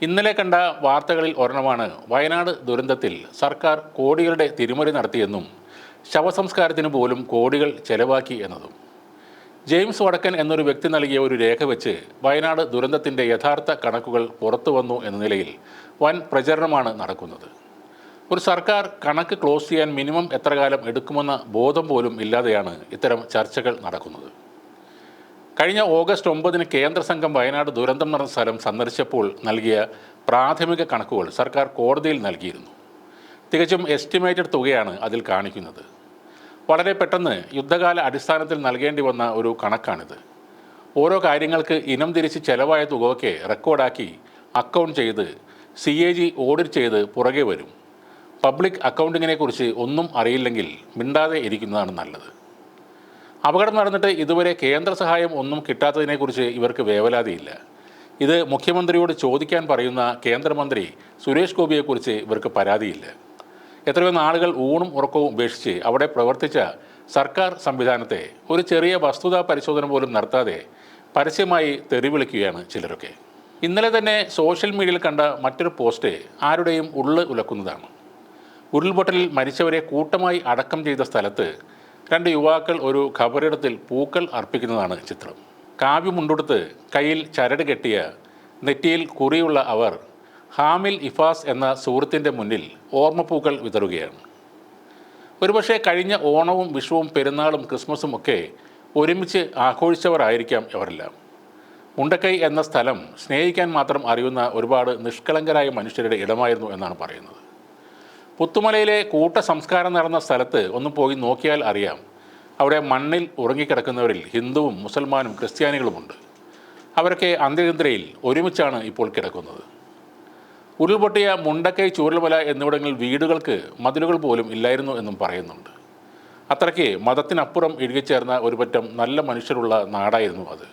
ഇന്നലെ കണ്ട വാർത്തകളിൽ ഒരെണ്ണമാണ് വയനാട് ദുരന്തത്തിൽ സർക്കാർ കോടികളുടെ തിരിമറി നടത്തിയെന്നും ശവസംസ്കാരത്തിന് പോലും കോടികൾ ചെലവാക്കി എന്നതും. ജെയിംസ് വടക്കൻ എന്നൊരു വ്യക്തി നൽകിയ ഒരു രേഖ വെച്ച് വയനാട് ദുരന്തത്തിൻ്റെ യഥാർത്ഥ കണക്കുകൾ പുറത്തു വന്നു എന്ന നിലയിൽ വൻ പ്രചരണമാണ് നടക്കുന്നത്. ഒരു സർക്കാർ കണക്ക് ക്ലോസ് ചെയ്യാൻ മിനിമം എത്ര കാലം എടുക്കുമെന്ന ബോധം പോലും ഇല്ലാതെയാണ് ഇത്തരം ചർച്ചകൾ നടക്കുന്നത്. കഴിഞ്ഞ ഓഗസ്റ്റ് 9 കേന്ദ്ര സംഘം വയനാട് ദുരന്തം നടന്ന സ്ഥലം സന്ദർശിച്ചപ്പോൾ നൽകിയ പ്രാഥമിക കണക്കുകൾ സർക്കാർ കോടതിയിൽ നൽകിയിരുന്നു. തികച്ചും എസ്റ്റിമേറ്റഡ് തുകയാണ് അതിൽ കാണിക്കുന്നത്. വളരെ പെട്ടെന്ന് യുദ്ധകാല അടിസ്ഥാനത്തിൽ നൽകേണ്ടി വന്ന ഒരു കണക്കാണിത്. ഓരോ കാര്യങ്ങൾക്ക് ഇനം തിരിച്ച് ചെലവായ തുകയൊക്കെ റെക്കോർഡാക്കി അക്കൗണ്ട് ചെയ്ത് CAG ഓഡിറ്റ് ചെയ്ത് പുറകെ വരും. പബ്ലിക് അക്കൗണ്ടിങ്ങിനെക്കുറിച്ച് ഒന്നും അറിയില്ലെങ്കിൽ മിണ്ടാതെ ഇരിക്കുന്നതാണ് നല്ലത്. അപകടം നടന്നിട്ട് ഇതുവരെ കേന്ദ്ര സഹായം ഒന്നും കിട്ടാത്തതിനെക്കുറിച്ച് ഇവർക്ക് വേവലാതിയില്ല. ഇത് മുഖ്യമന്ത്രിയോട് ചോദിക്കാൻ പറയുന്ന കേന്ദ്രമന്ത്രി സുരേഷ് ഗോപിയെക്കുറിച്ച് ഇവർക്ക് പരാതിയില്ല. എത്രയോ നാളുകൾ ഊണും ഉറക്കവും ഉപേക്ഷിച്ച് അവിടെ പ്രവർത്തിച്ച സർക്കാർ സംവിധാനത്തെ ഒരു ചെറിയ വസ്തുതാ പരിശോധന പോലും നടത്താതെ പരസ്യമായി തെറിവിളിക്കുകയാണ് ചിലരൊക്കെ. ഇന്നലെ തന്നെ സോഷ്യൽ മീഡിയയിൽ കണ്ട മറ്റൊരു പോസ്റ്റ് ആരുടെയും ഉള്ള് ഉലക്കുന്നതാണ്. ഉരുൾപൊട്ടലിൽ മരിച്ചവരെ കൂട്ടമായി അടക്കം ചെയ്ത സ്ഥലത്ത് 2 യുവാക്കൾ ഒരു ഖബറിടത്തിൽ പൂക്കൾ അർപ്പിക്കുന്നതാണ് ചിത്രം. കാവ്യമുണ്ടുടുത്ത് കയ്യിൽ ചരട് കെട്ടിയ നെറ്റിയിൽ കുറിയുള്ള അവർ ഹാമിൽ ഇഫാസ് എന്ന സുഹൃത്തിൻ്റെ മുന്നിൽ ഓർമ്മപ്പൂക്കൾ വിതറുകയാണ്. ഒരുപക്ഷെ കഴിഞ്ഞ ഓണവും വിഷുവും പെരുന്നാളും ക്രിസ്മസും ഒക്കെ ഒരുമിച്ച് ആഘോഷിച്ചവരായിരിക്കാം ഇവരെല്ലാം. മുണ്ടക്കൈ എന്ന സ്ഥലം സ്നേഹിക്കാൻ മാത്രം അറിയുന്ന ഒരുപാട് നിഷ്കളങ്കരായ മനുഷ്യരുടെ ഇടമായിരുന്നു എന്നാണ് പറയുന്നത്. പുത്തുമലയിലെ കൂട്ട സംസ്കാരം നടന്ന സ്ഥലത്ത് ഒന്ന് പോയി നോക്കിയാൽ അറിയാം. അവിടെ മണ്ണിൽ ഉറങ്ങിക്കിടക്കുന്നവരിൽ ഹിന്ദുവും മുസൽമാനും ക്രിസ്ത്യാനികളുമുണ്ട്. അവരൊക്കെ അന്ത്യനിദ്രയിൽ ഒരുമിച്ചാണ് ഇപ്പോൾ കിടക്കുന്നത്. ഉരുൾപൊട്ടിയ മുണ്ടക്കൈ, ചൂരൽമല എന്നിവിടങ്ങളിൽ വീടുകൾക്ക് മതിലുകൾ പോലും ഇല്ലായിരുന്നു എന്നും പറയുന്നുണ്ട്. അത്രയ്ക്ക് മതത്തിനപ്പുറം ഇഴുകിച്ചേർന്ന ഒരു പറ്റം നല്ല മനുഷ്യരുള്ള നാടായിരുന്നു അത്.